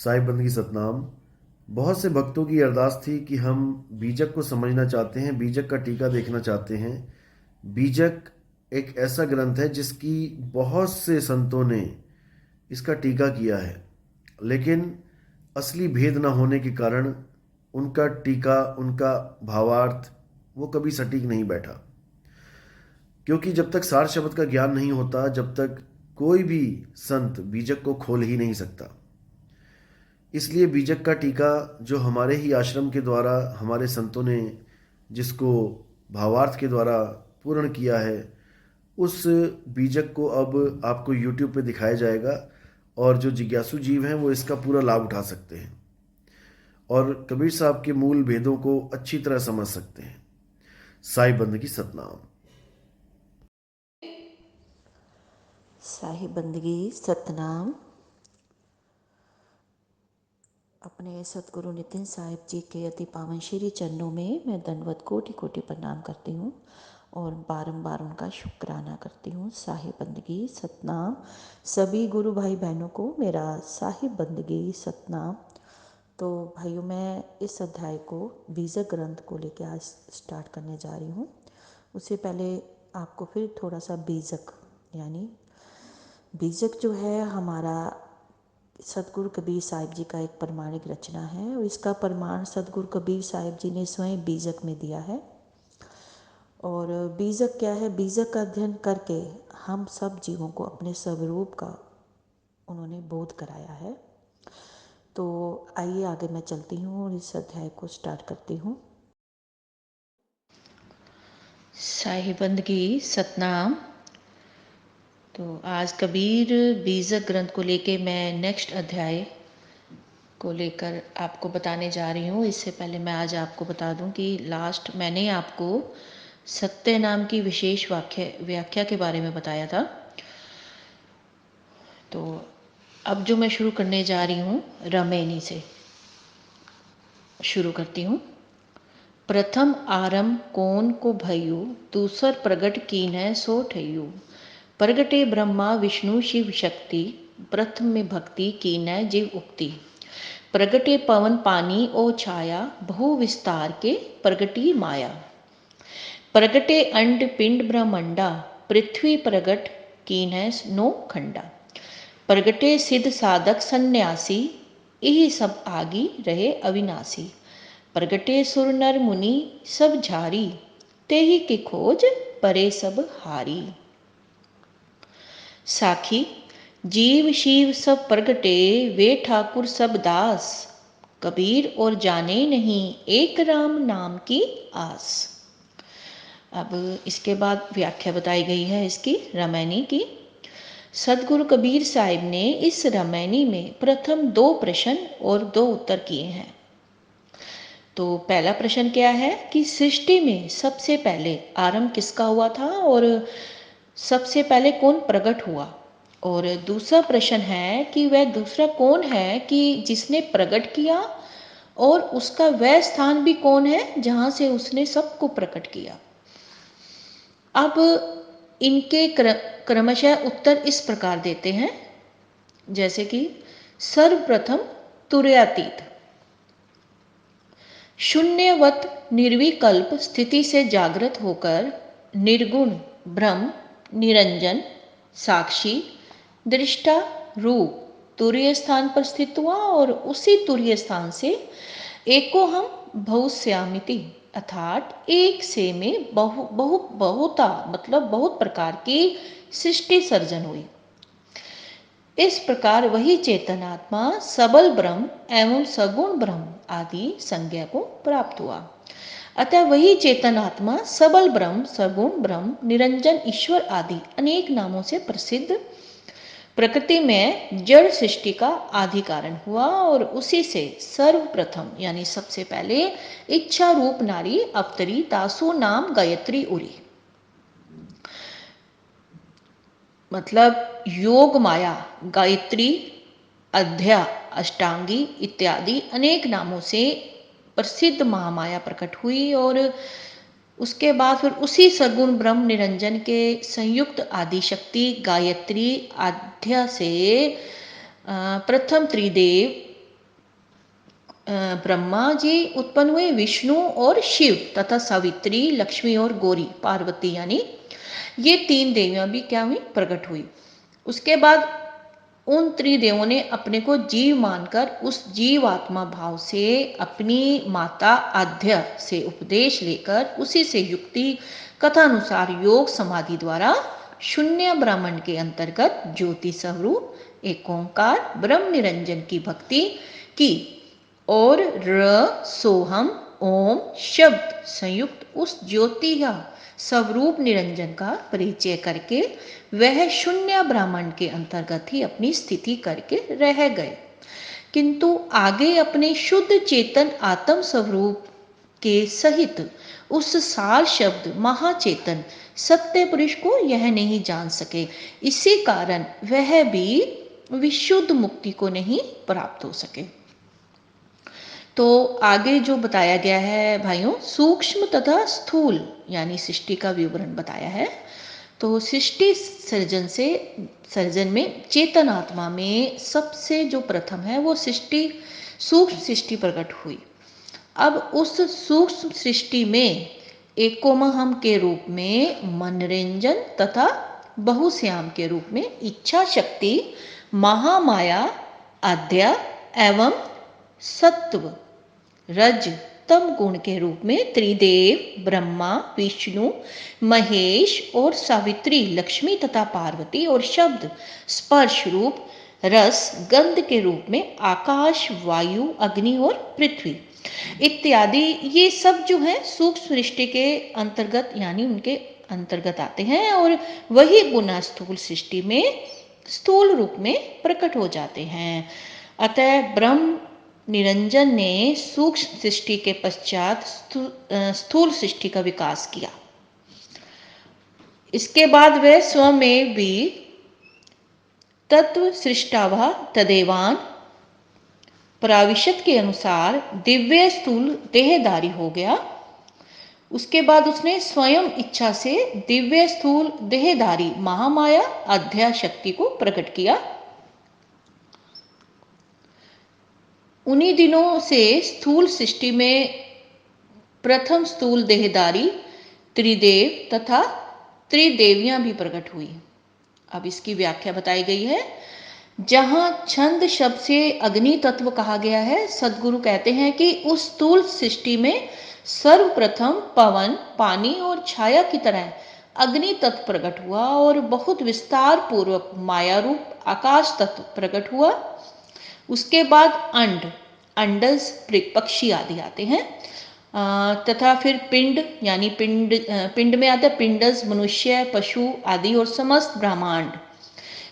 साहिब बंदगी सतनाम। बहुत से भक्तों की अरदास थी कि हम बीजक को समझना चाहते हैं, बीजक का टीका देखना चाहते हैं। बीजक एक ऐसा ग्रंथ है जिसकी बहुत से संतों ने इसका टीका किया है, लेकिन असली भेद न होने के कारण उनका टीका, उनका भावार्थ वो कभी सटीक नहीं बैठा। क्योंकि जब तक सार शब्द का ज्ञान नहीं होता, जब तक कोई भी संत बीजक को खोल ही नहीं सकता। इसलिए बीजक का टीका जो हमारे ही आश्रम के द्वारा हमारे संतों ने जिसको भावार्थ के द्वारा पूर्ण किया है, उस बीजक को अब आपको यूट्यूब पे दिखाया जाएगा और जो जिज्ञासु जीव हैं वो इसका पूरा लाभ उठा सकते हैं और कबीर साहब के मूल भेदों को अच्छी तरह समझ सकते हैं। साई बंदगी सतनाम। साहिब बंदगी सतनाम। अपने सतगुरु नितिन साहिब जी के अति पावन श्री चरणों में मैं दंडवत कोटि कोटि प्रणाम करती हूँ और बारंबार उनका शुक्राना करती हूँ। साहिब बंदगी सतनाम। सभी गुरु भाई बहनों को मेरा साहिब बंदगी सतनाम। तो भाइयों, मैं इस अध्याय को बीजक ग्रंथ को लेकर आज स्टार्ट करने जा रही हूँ। उससे पहले आपको फिर थोड़ा सा बीजक यानी बीजक जो है हमारा सतगुरु कबीर साहिब जी का एक प्रमाणिक रचना है और इसका प्रमाण सतगुरु कबीर साहिब जी ने स्वयं बीजक में दिया है। और बीजक क्या है? बीजक का अध्ययन करके हम सब जीवों को अपने स्वरूप का उन्होंने बोध कराया है। तो आइए आगे मैं चलती हूँ और इस अध्याय को स्टार्ट करती हूँ। साहिब बंदगी सतनाम। तो आज कबीर बीजक ग्रंथ को लेके मैं नेक्स्ट अध्याय को लेकर आपको बताने जा रही हूँ। इससे पहले मैं आज आपको बता दूं कि लास्ट मैंने आपको सत्य नाम की विशेष व्याख्या के बारे में बताया था। तो अब जो मैं शुरू करने जा रही हूँ, रमेनी से शुरू करती हूँ। प्रथम आरंभ कौन को भयु, दूसर प्रगट कीन्ह सो ठयु। प्रगटे ब्रह्मा विष्णु शिव शक्ति, प्रथम में भक्ति कीन्ह जीव उक्ति। प्रगटे पवन पानी ओ छाया, बहु विस्तार के प्रगटी माया। प्रगटे अंड पिंड ब्रह्मंडा, पृथ्वी प्रगट कीन्ह नो खंडा। प्रगटे सिद्ध साधक सन्यासी, यही सब आगी रहे अविनाशी। प्रगटे सुर नर मुनि सब झारी, तेहि की खोज परे सब हारी। साखी जीव शिव सब प्रगटे, वे ठाकुर सब दास। कबीर और जाने नहीं, एक राम नाम की आस। अब इसके बाद व्याख्या बताई गई है इसकी रामायणी की। सदगुरु कबीर साहिब ने इस रामायणी में प्रथम 2 प्रश्न और 2 उत्तर किए हैं। तो पहला प्रश्न क्या है कि सृष्टि में सबसे पहले आरंभ किसका हुआ था और सबसे पहले कौन प्रकट हुआ। और दूसरा प्रश्न है कि वह दूसरा कौन है कि जिसने प्रकट किया और उसका वह स्थान भी कौन है जहां से उसने सबको प्रकट किया। अब इनके क्रमशः उत्तर इस प्रकार देते हैं, जैसे कि सर्वप्रथम तुर्यातीत, शून्यवत निर्विकल्प स्थिति से जागृत होकर निर्गुण ब्रह्म निरंजन साक्षी दृष्टा रूप तुरीय स्थान पर स्थित हुआ और उसी तुरीय स्थान से एको हम बहुश्यामिति अर्थात एक से में बहुता मतलब बहुत प्रकार की सृष्टि सर्जन हुई। इस प्रकार वही चेतनात्मा सबल ब्रह्म एवं सगुण ब्रह्म आदि संज्ञा को प्राप्त हुआ। अतः वही चेतनात्मा सबल ब्रह्म सगुण ब्रह्म निरंजन ईश्वर आदि अनेक नामों से प्रसिद्ध प्रकृति में जड़ सृष्टि का आदि कारण हुआ और उसी से सर्वप्रथम यानी सबसे पहले इच्छा रूप नारी अवतरी तासु नाम गायत्री उरी। मतलब योग माया गायत्री अध्या अष्टांगी इत्यादि अनेक नामों से प्रसिद्ध महामाया प्रकट हुई और उसके बाद फिर उसी सगुण ब्रह्म निरंजन के संयुक्त आदि शक्ति गायत्री आध्या से प्रथम त्रिदेव ब्रह्मा जी उत्पन्न हुए, विष्णु और शिव तथा सावित्री, लक्ष्मी और गौरी पार्वती, यानी ये 3 देवियां भी क्या हुई, प्रकट हुई। उसके बाद उन त्रिदेवों ने अपने को जीव मानकर उस जीवात्मा भाव से अपनी माता आद्या से उपदेश लेकर उसी से युक्ति कथानुसार योग समाधि द्वारा शून्य ब्राह्मण के अंतर्गत ज्योति स्वरूप एक ओंकार ब्रह्म निरंजन की भक्ति की और र सोहम ओम शब्द संयुक्त उस ज्योति या स्वरूप निरंजन का परिचय करके वह शून्य ब्राह्मण के अंतर्गत ही अपनी स्थिति करके रह गए, किंतु आगे अपने शुद्ध चेतन आत्म स्वरूप के सहित उस सार शब्द महाचेतन सत्य पुरुष को यह नहीं जान सके। इसी कारण वह भी विशुद्ध मुक्ति को नहीं प्राप्त हो सके। तो आगे जो बताया गया है भाइयों, सूक्ष्म तथा स्थूल यानी सृष्टि का विवरण बताया है। तो सृष्टि सर्जन में चेतन आत्मा में सबसे जो प्रथम है वो सूक्ष्म सृष्टि प्रकट हुई। अब उस सूक्ष्म सृष्टि में एकोमहम के रूप में मनोरंजन तथा बहुश्याम के रूप में इच्छा शक्ति, महामाया, आद्या एवं सत्व रज तम गुण के रूप में त्रिदेव ब्रह्मा, विष्णु, महेश और सावित्री, लक्ष्मी तथा पार्वती और शब्द स्पर्श रूप रस गंध के रूप में आकाश, वायु, अग्नि और पृथ्वी इत्यादि, ये सब जो है सूक्ष्म सृष्टि के अंतर्गत यानी उनके अंतर्गत आते हैं और वही पुनः स्थूल सृष्टि में स्थूल रूप में प्रकट हो जाते हैं। अतः ब्रह्म निरंजन ने सूक्ष्म सृष्टि के पश्चात स्थूल सृष्टि का विकास किया। इसके बाद वह स्वयं भी तत्व सृष्टावा तदेवान प्राविशत के अनुसार दिव्य स्थूल देहधारी हो गया। उसके बाद उसने स्वयं इच्छा से दिव्य स्थूल देहधारी महामाया आद्या शक्ति को प्रकट किया। उन्हीं दिनों से स्थूल सृष्टि में प्रथम स्थूल देहधारी त्रिदेव तथा त्रिदेवियां भी प्रकट हुई। अब इसकी व्याख्या बताई गई है। जहां छंद शब्द से अग्नि तत्व कहा गया है, सदगुरु कहते हैं कि उस स्थूल सृष्टि में सर्वप्रथम पवन, पानी और छाया की तरह अग्नि तत्व प्रकट हुआ और बहुत विस्तार पूर्वक माया रूप आकाश तत्व प्रकट हुआ। उसके बाद अंडज, पक्षी आदि आते हैं तथा फिर पिंड यानी पिंड में आता है पिंडज, मनुष्य, पशु आदि और समस्त ब्रह्मांड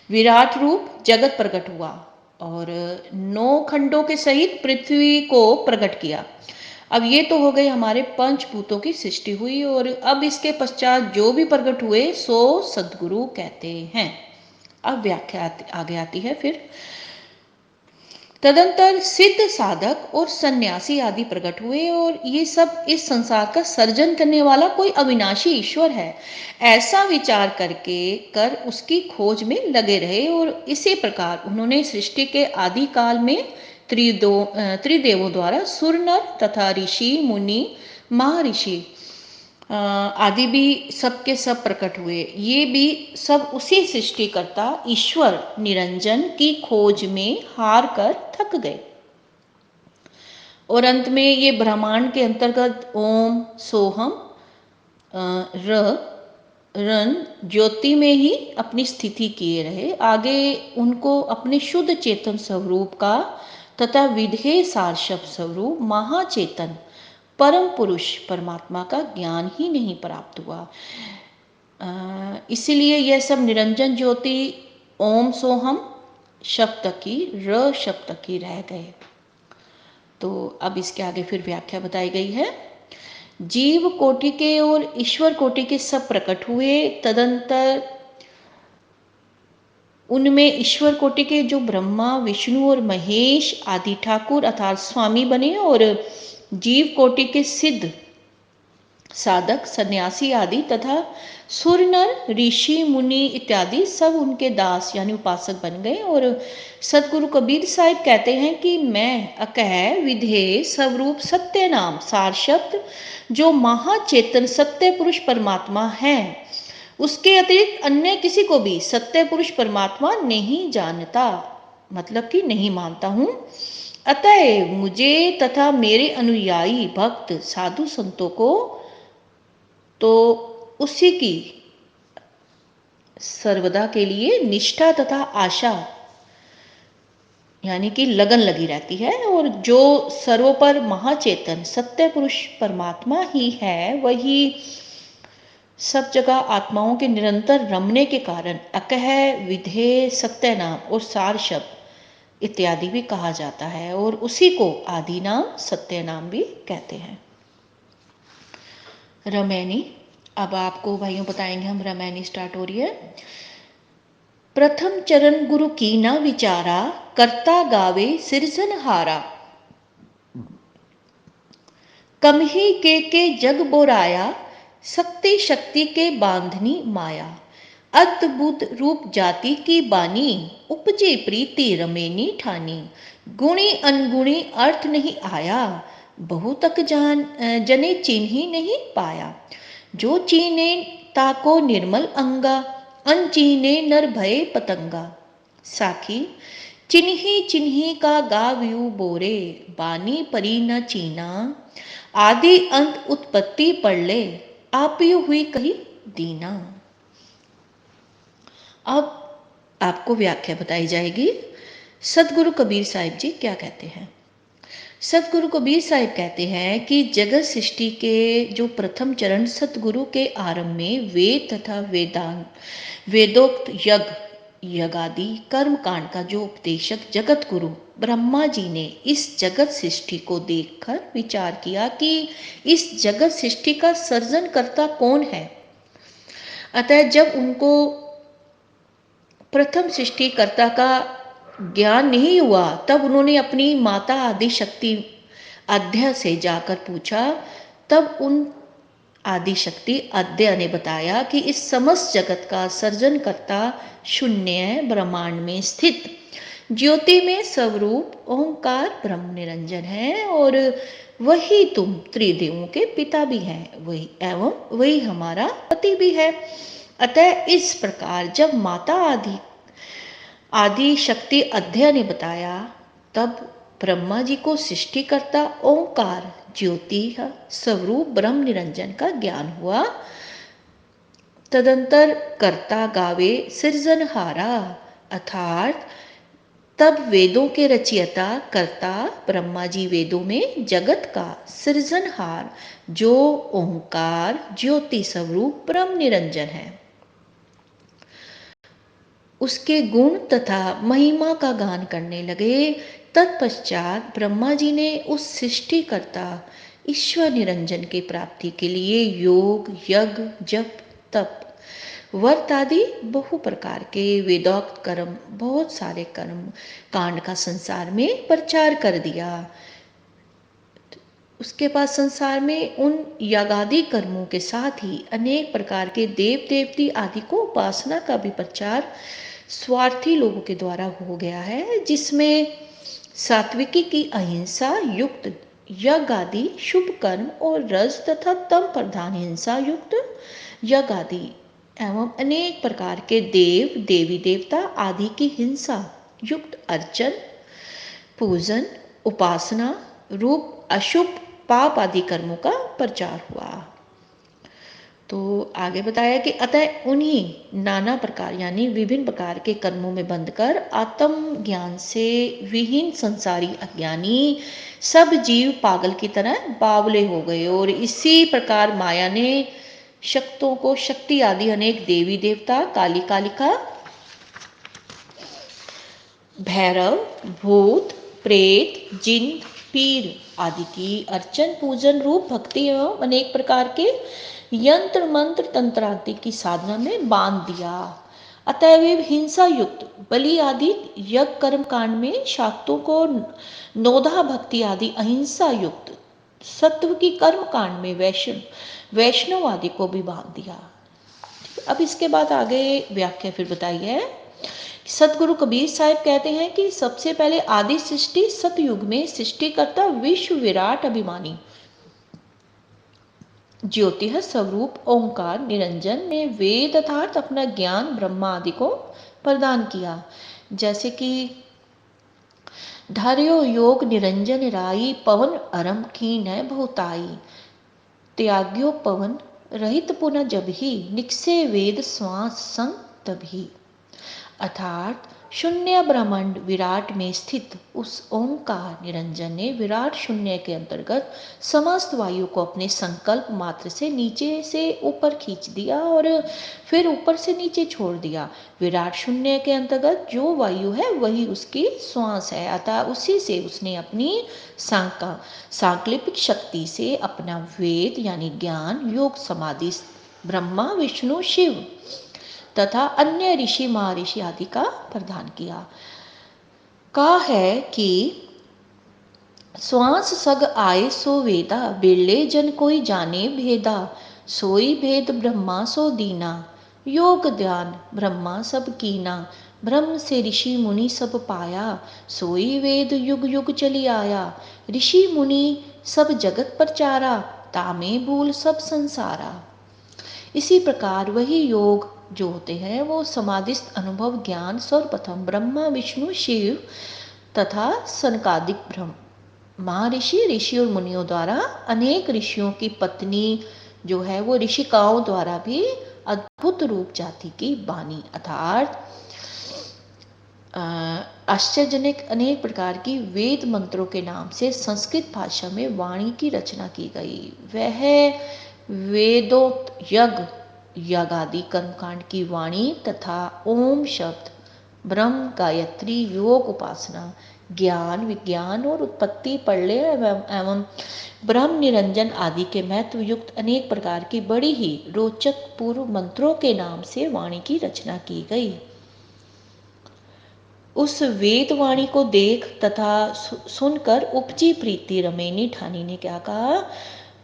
विराट रूप जगत प्रकट हुआ और 9 खंडों के सहित पृथ्वी को प्रकट किया। अब ये तो हो गए हमारे पंचभूतों की सृष्टि हुई और अब इसके पश्चात जो भी प्रकट हुए सो सदगुरु कहते हैं। अब व्याख्या आगे आती है। फिर तदंतर सिद्ध साधक और सन्यासी आदि प्रकट हुए और ये सब इस संसार का सर्जन करने वाला कोई अविनाशी ईश्वर है ऐसा विचार कर उसकी खोज में लगे रहे और इसी प्रकार उन्होंने सृष्टि के आदि काल में त्रिदेवों द्वारा सुर नर तथा ऋषि मुनि महर्षि आदि भी सबके सब प्रकट हुए। ये भी सब उसी सृष्टिकर्ता ईश्वर निरंजन की खोज में हार कर थक गए और अंत में ये ब्रह्मांड के अंतर्गत ओम सोहम रन ज्योति में ही अपनी स्थिति किए रहे। आगे उनको अपने शुद्ध चेतन स्वरूप का तथा विधेय सार शब्द स्वरूप महाचेतन परम पुरुष परमात्मा का ज्ञान ही नहीं प्राप्त हुआ। इसलिए यह सब निरंजन ज्योति ओम सोहम शब्द तक ही र शब्द तक ही रह गए। तो अब इसके आगे फिर व्याख्या बताई गई है। जीव कोटि के और ईश्वर कोटि के सब प्रकट हुए। तदंतर उनमें ईश्वर कोटि के जो ब्रह्मा, विष्णु और महेश आदि ठाकुर अर्थात स्वामी बने और जीव कोटि के सिद्ध साधक, सन्यासी आदि तथा सुर नर, ऋषि मुनि इत्यादि सब उनके दास यानी उपासक बन गए। और सतगुरु कबीर साहिब कहते हैं कि मैं अकह विधेय स्वरूप सत्य नाम सार शब्द जो महाचेतन सत्य पुरुष परमात्मा है, उसके अतिरिक्त अन्य किसी को भी सत्य पुरुष परमात्मा नहीं जानता, मतलब कि नहीं मानता हूं। अतएव मुझे तथा मेरे अनुयायी भक्त साधु संतों को तो उसी की सर्वदा के लिए निष्ठा तथा आशा यानी कि लगन लगी रहती है। और जो सर्वोपर महाचेतन सत्य पुरुष परमात्मा ही है, वही सब जगह आत्माओं के निरंतर रमने के कारण अकह विधेय सत्य नाम और सार शब्द इत्यादि भी कहा जाता है, और उसी को आदि नाम सत्य नाम भी कहते हैं। रमैनी, अब आपको भाइयों बताएंगे हम। रमैनी स्टार्ट हो रही है। प्रथम चरण गुरु की ना विचारा, करता गावे सिरजनहारा। कमही के जग बोराया, शक्ति शक्ति के बांधनी माया। अद्भुत रूप जाति की बानी, उपजे प्रीति रमेनी ठानी। गुणी अनगुणी अर्थ नहीं आया, बहु तक जने चिन्ह नहीं पाया। जो चीने ताको निर्मल अंगा, अनचीने नर भय पतंगा। साखी, चिन्ही चिन्ही का गाव्यू बोरे, बानी परी न चीना। आदि अंत उत्पत्ति पढ़ ले, आपी हुई कही दीना। अब आपको व्याख्या बताई जाएगी। सतगुरु कबीर साहिब जी क्या कहते हैं। सतगुरु कबीर साहिब कहते हैं कि जगत सृष्टि के जो प्रथम चरण सतगुरु के आरंभ में वेद तथा वेदोक्त यज्ञादि कर्म कांड का जो उपदेशक जगत गुरु ब्रह्मा जी ने इस जगत सृष्टि को देखकर विचार किया कि इस जगत सृष्टि का सर्जन करता कौन है। अतः जब उनको प्रथम सृष्टिकर्ता का ज्ञान नहीं हुआ, तब उन्होंने अपनी माता आदि शक्ति अद्य से जाकर पूछा। तब उन आदि शक्ति अद्य ने बताया कि इस समस्त जगत का सर्जन करता शून्य ब्रह्मांड में स्थित ज्योति में स्वरूप ओंकार ब्रह्म निरंजन है, और वही तुम त्रिदेवों के पिता भी हैं, वही एवं वही हमारा पति भी है। अतः इस प्रकार जब माता आदि शक्ति अध्याय ने बताया, तब ब्रह्मा जी को सृष्टिकर्ता ओंकार ज्योति स्वरूप ब्रह्म निरंजन का ज्ञान हुआ। तदंतर कर्ता गावे सृजनहारा, अर्थात तब वेदों के रचयिता कर्ता ब्रह्मा जी वेदों में जगत का सृजनहार जो ओंकार ज्योति स्वरूप ब्रह्म निरंजन है, उसके गुण तथा महिमा का गान करने लगे। तत्पश्चात ब्रह्मा जी ने उस सृष्टिकर्ता ईश्वर निरंजन की प्राप्ति के लिए योग यज्ञ जप तप व्रत आदि बहु प्रकार के वेदोक्त कर्म, बहुत सारे कर्म कांड का संसार में प्रचार कर दिया। उसके बाद संसार में उन यागादि कर्मों के साथ ही अनेक प्रकार के देव देवती आदि को उपासना का भी प्रचार स्वार्थी लोगों के द्वारा हो गया है, जिसमें सात्विकी की अहिंसा युक्त यज्ञ आदि शुभ कर्म और रज तथा तम प्रधान हिंसा युक्त यज्ञ आदि एवं अनेक प्रकार के देव देवी देवता आदि की हिंसा युक्त अर्चन पूजन उपासना रूप अशुभ पाप आदि कर्मों का प्रचार हुआ। तो आगे बताया कि अतः उन्हीं नाना प्रकार यानी विभिन्न प्रकार के कर्मों में बंधकर आत्म ज्ञान से विहीन संसारी अज्ञानी सब जीव पागल की तरह बावले हो गए, और इसी प्रकार माया ने शक्तों को शक्ति आदि अनेक देवी देवता काली कालिका भैरव भूत प्रेत जिन पीर आदि की अर्चन पूजन रूप भक्ति एवं अनेक प्रकार के यंत्र मंत्र तंत्र आदि की साधना में बांध दिया। अतएव हिंसा युक्त बलि आदि यज्ञ कर्म कांड में शाक्तों को नोधा भक्ति आदि अहिंसा युक्त सत्व की कर्म कांड में वैष्णववादी को भी बांध दिया। अब इसके बाद आगे व्याख्या फिर बताई है। सतगुरु कबीर साहब कहते हैं कि सबसे पहले आदि सृष्टि सतयुग में सृष्टिकर्ता विश्व विराट अभिमानी ज्योतिष स्वरूप ओंकार निरंजन ने वेद अर्थात अपना ज्ञान ब्रह्मा आदि को प्रदान किया। जैसे कि धार्यो योग निरंजन राई पवन अरम कीन बहुताई त्याग्यो पवन रहित पुनः जब ही निकसे वेद श्वास संग तभी। अर्थात शून्य ब्रह्मांड विराट में स्थित उस ओंकार निरंजन ने विराट शून्य के अंतर्गत समस्त वायु को अपने संकल्प मात्र से नीचे से ऊपर खींच दिया और फिर ऊपर से नीचे छोड़ दिया। विराट शून्य के अंतर्गत जो वायु है वही उसकी श्वास है। अतः उसी से उसने अपनी सांकल्पिक शक्ति से अपना वेद यानी ज्ञान योग समाधि ब्रह्मा विष्णु शिव तथा अन्य ऋषि महर्षि आदि का प्रदान किया। कहा है कि श्वास सग आए सो वेदा बिरले जन कोई जाने भेदा सोई भेद ब्रह्मा सो दीना योग ध्यान ब्रह्मा सब कीना ब्रह्म से ऋषि मुनि सब पाया सोई वेद युग युग चली आया ऋषि मुनि सब जगत पर चारा तामे भूल सब संसारा। इसी प्रकार वही योग जो होते हैं वो समाधिस्थ अनुभव ज्ञान सर्वप्रथम ब्रह्मा विष्णु शिव तथा सनकादिक ब्रह्म महर्षि ऋषि और मुनियों द्वारा अनेक ऋषियों की पत्नी जो है वो ऋषिकाओं द्वारा भी अद्भुत रूप जाति की बानी अर्थात आश्चर्यजनक अनेक प्रकार की वेद मंत्रों के नाम से संस्कृत भाषा में वाणी की रचना की गई। वह वेदोक्त यज्ञ आदि कर्मकांड की वाणी तथा ओम शब्द ब्रह्म गायत्री योग उपासना ज्ञान विज्ञान और उत्पत्ति प्रलय एवं ब्रह्म निरंजन आदि के महत्व युक्त अनेक प्रकार की बड़ी ही रोचक पूर्व मंत्रों के नाम से वाणी की रचना की गई। उस वेद वाणी को देख तथा सुनकर उपजी प्रीति रमेनी ठानी ने क्या कहा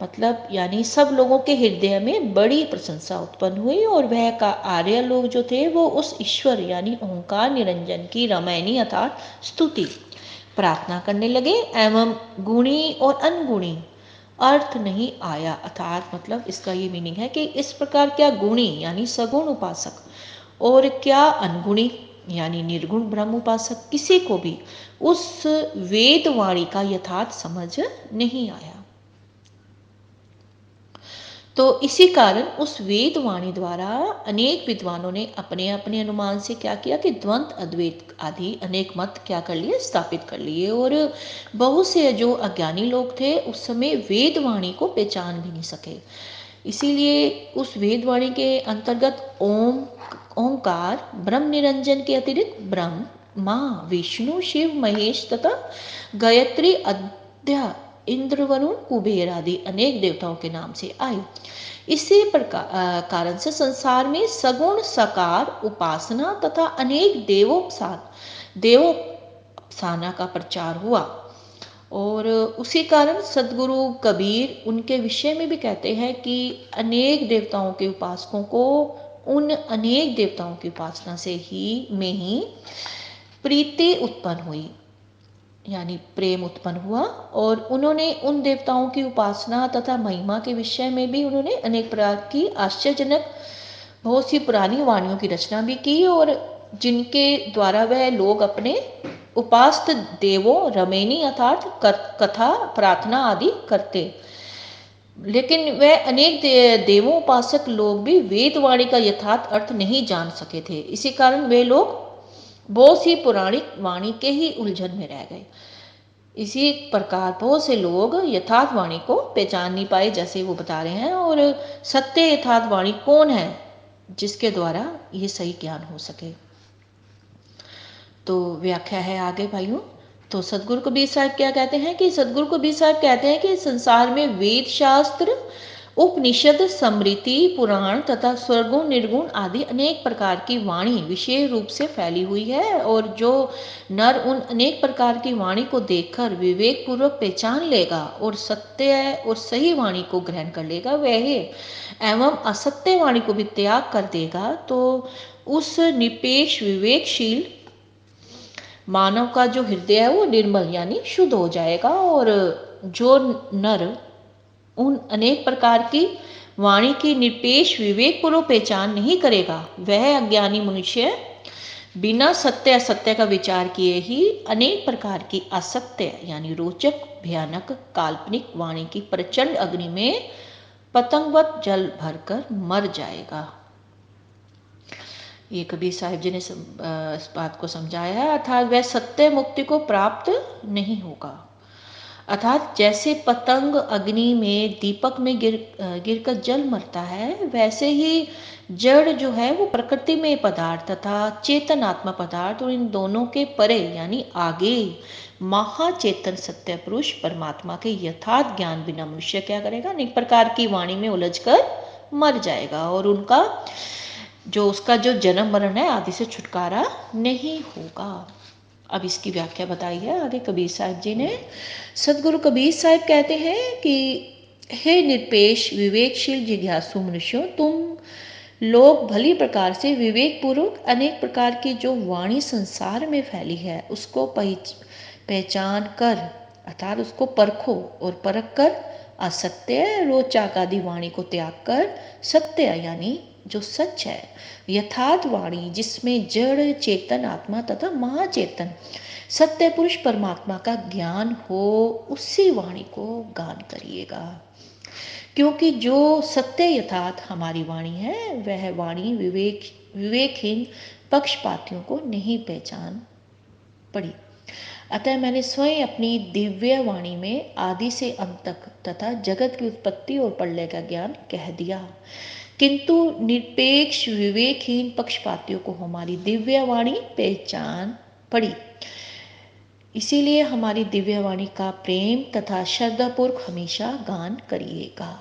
मतलब यानी सब लोगों के हृदय में बड़ी प्रशंसा उत्पन्न हुई और वह का आर्य लोग जो थे वो उस ईश्वर यानी ओंकार निरंजन की रमैनी अर्थात स्तुति प्रार्थना करने लगे एवं गुणी और अनगुणी अर्थ नहीं आया अर्थात मतलब इसका ये मीनिंग है कि इस प्रकार क्या गुणी यानी सगुण उपासक और क्या अनगुणी यानी निर्गुण ब्रह्म उपासक किसी को भी उस वेद वाणी का यथार्थ समझ नहीं आया। तो इसी कारण उस वेद वाणी द्वारा अनेक विद्वानों ने अपने अपने अनुमान से क्या किया कि द्वंद अद्वैत आदि अनेक मत क्या कर लिए स्थापित कर लिए और बहुत से जो अज्ञानी लोग थे उस समय वेद वाणी को पहचान भी नहीं सके। इसीलिए उस वेद वाणी के अंतर्गत ओंकार ब्रह्म निरंजन के अतिरिक्त ब्रह्म माँ विष्णु शिव महेश तथा गायत्री अद्या इंद्र वरुण कुबेर आदि अनेक देवताओं के नाम से आए। इसी प्रकार कारण से संसार में सगुण साकार उपासना तथा अनेक देवोपासना का प्रचार हुआ और उसी कारण सदगुरु कबीर उनके विषय में भी कहते हैं कि अनेक देवताओं के उपासकों को उन अनेक देवताओं की उपासना से ही प्रीति उत्पन्न हुई यानी प्रेम उत्पन्न हुआ और उन्होंने उन देवताओं की उपासना तथा महिमा के विषय में भी उन्होंने अनेक प्रकार की आश्चर्यजनक बहुत सी पुरानी वाणियों की रचना भी की और जिनके द्वारा वह लोग अपने उपास्त देवों रमेनी अर्थात कथा प्रार्थना आदि करते। लेकिन वह अनेक देवों उपासक लोग भी वेद वाणी का यथार्थ अर्थ नहीं जान सके थे। इसी कारण वे लोग बहुत सी पौराणिक वाणी के ही उलझन में रह गए। इसी प्रकार बहुत से लोग यथार्थ वाणी को पहचान नहीं पाए जैसे वो बता रहे हैं और सत्य यथार्थ वाणी कौन है जिसके द्वारा ये सही ज्ञान हो सके। तो व्याख्या है आगे भाइयों। तो सदगुरु कबीर साहब क्या कहते हैं कि सदगुरु कबीर साहब कहते हैं कि संसार में वेद शास्त्र उपनिषद, स्मृति, पुराण तथा स्वरगुण, निर्गुण आदि अनेक प्रकार की वाणी विशेष रूप से फैली हुई है, और जो नर उन अनेक प्रकार की वाणी को देखकर विवेक पूर्वक पहचान लेगा और सत्य और सही वाणी को ग्रहण कर लेगा, वह एवं असत्य वाणी को भी त्याग कर देगा, तो उस निरपेक्ष विवेकशील मानव का जो हृदय है वो निर्मल यानी शुद्ध हो जाएगा। और जो नर उन अनेक प्रकार की वाणी की निरपेक्ष विवेकपूर्वक पहचान नहीं करेगा, वह अज्ञानी मनुष्य बिना सत्य असत्य का विचार किए ही अनेक प्रकार की असत्य यानी रोचक, भयानक, काल्पनिक वाणी की प्रचंड अग्नि में पतंगवत जल भरकर मर जाएगा। ये कबीर साहिब जी ने इस बात को समझाया है। अर्थात वह सत्य मुक्ति को प्राप्त नहीं होगा। अर्थात जैसे पतंग अग्नि में दीपक में गिरकर जल मरता है, वैसे ही जड़ जो है वो प्रकृति में पदार्थ तथा चेतन आत्मा पदार्थ और इन दोनों के परे यानी आगे महाचेतन सत्य पुरुष परमात्मा के यथार्थ ज्ञान बिना मनुष्य क्या करेगा, अनेक प्रकार की वाणी में उलझकर मर जाएगा, और उनका उसका जो जन्म मरण है आदि से छुटकारा नहीं होगा। अब इसकी व्याख्या बताई है आगे कबीर साहब जी ने। सदगुरु कबीर साहब कहते हैं कि हे निरपेक्ष विवेकशील जिज्ञासु मनुष्यों, तुम लोग भली प्रकार से विवेक पूर्वक अनेक प्रकार की जो वाणी संसार में फैली है उसको पहचान कर अर्थात उसको परखो, और परख कर असत्य रोचाक आदि वाणी को त्याग कर सत्य यानी जो सच है यथार्थ वाणी जिसमें जड़ चेतन आत्मा तथा महाचेतन सत्य पुरुष परमात्मा का ज्ञान हो, उसी वाणी को गान करिएगा। क्योंकि जो सत्य यथार्थ हमारी वाणी है वह वाणी विवेकहीन पक्षपातियों को नहीं पहचान पड़ी। अतः मैंने स्वयं अपनी दिव्य वाणी में आदि से अंत तक तथा जगत की उत्पत्ति और प्रलय का ज्ञान कह दिया, किंतु निरपेक्ष विवेकहीन पक्षपातियों को हमारी दिव्य वाणी पहचान पड़ी। इसीलिए हमारी दिव्य वाणी का प्रेम तथा श्रद्धापूर्वक हमेशा गान करिएगा।